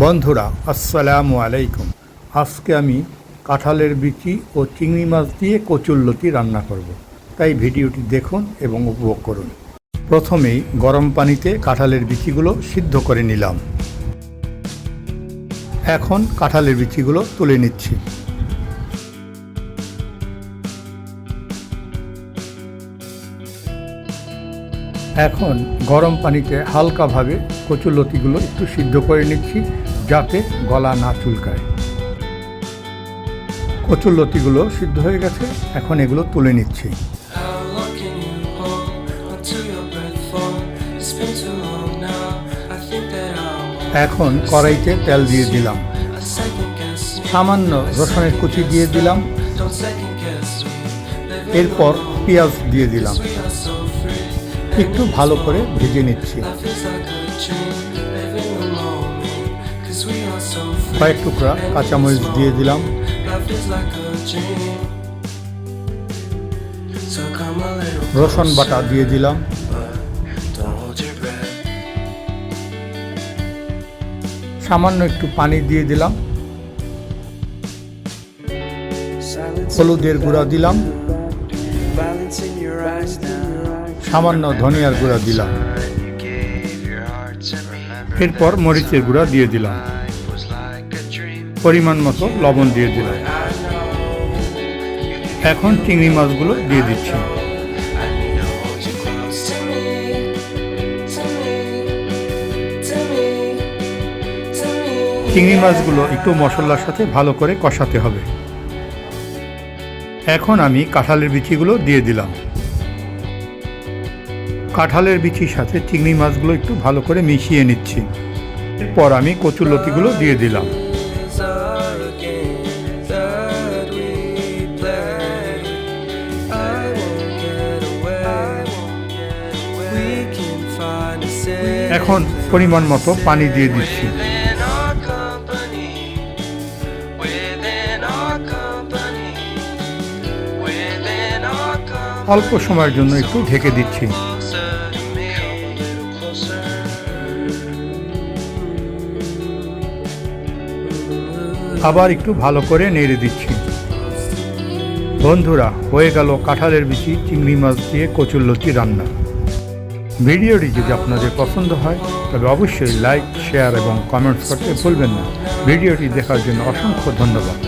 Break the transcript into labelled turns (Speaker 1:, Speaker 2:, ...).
Speaker 1: বন্ধুরা আসসালামু আলাইকুম। আজকে আমি কাঁঠালের বিচি ও চিংড়ি মাছ দিয়ে কচুরলতি রান্না করব, তাই ভিডিওটি দেখুন এবং উপভোগ করুন। প্রথমেই গরম পানিতে কাঁঠালের বিচিগুলো সিদ্ধ করে নিলাম। এখন কাঁঠালের বিচিগুলো তুলে নিচ্ছি। এখন গরম পানিতে হালকাভাবে কচুরলতিগুলো একটু সিদ্ধ করে নিচ্ছি, যাতে গলা না চুলকায়। কচুরলতিগুলো সিদ্ধ হয়ে গেছে, এখন এগুলো তুলে নিচ্ছি। এখন কড়াইতে তেল দিয়ে দিলাম, সামান্য রসুনের কুচি দিয়ে দিলাম, এরপর পেঁয়াজ দিয়ে দিলাম। একটু ভালো করে ভেজে নিচ্ছি। কয়েক টুকরা কাঁচামরিচ দিয়ে দিলাম। রসুন বাটা দিয়ে দিলাম। সামান্য একটু পানি দিয়ে দিলাম। হলুদের গুঁড়া দিলাম। সামান্য ধনিয়ার গুঁড়া দিলাম। এরপর মরিচের গুঁড়া দিয়ে দিলাম। পরিমাণ মতো লবণ দিয়ে দিলাম। এখন চিংড়ি মাছগুলো দিয়ে দিচ্ছি। চিংড়ি মাছগুলো একটু মশলার সাথে ভালো করে কষাতে হবে। এখন আমি কাঁঠালের বিচিগুলো দিয়ে দিলাম। কাঁঠালের বিচির সাথে চিংড়ি মাছগুলো একটু ভালো করে মিশিয়ে নিচ্ছি। এরপর আমি কচুরলতিগুলো দিয়ে দিলাম। এখন পরিমাণ মতো পানি দিয়ে দিচ্ছি। অল্প সময়ের জন্য একটু ঢেকে দিচ্ছি। আবার একটু ভালো করে নেড়ে দিচ্ছি। বন্ধুরা, হয়ে গেল কাঁঠালের বিচি চিংড়ি মাছ দিয়ে কচুরলতি রান্না। ভিডিওটি যদি আপনাদের পছন্দ হয় তবে অবশ্যই লাইক, শেয়ার এবং কমেন্টস করতে ভুলবেন না। ভিডিওটি দেখার জন্য অসংখ্য ধন্যবাদ।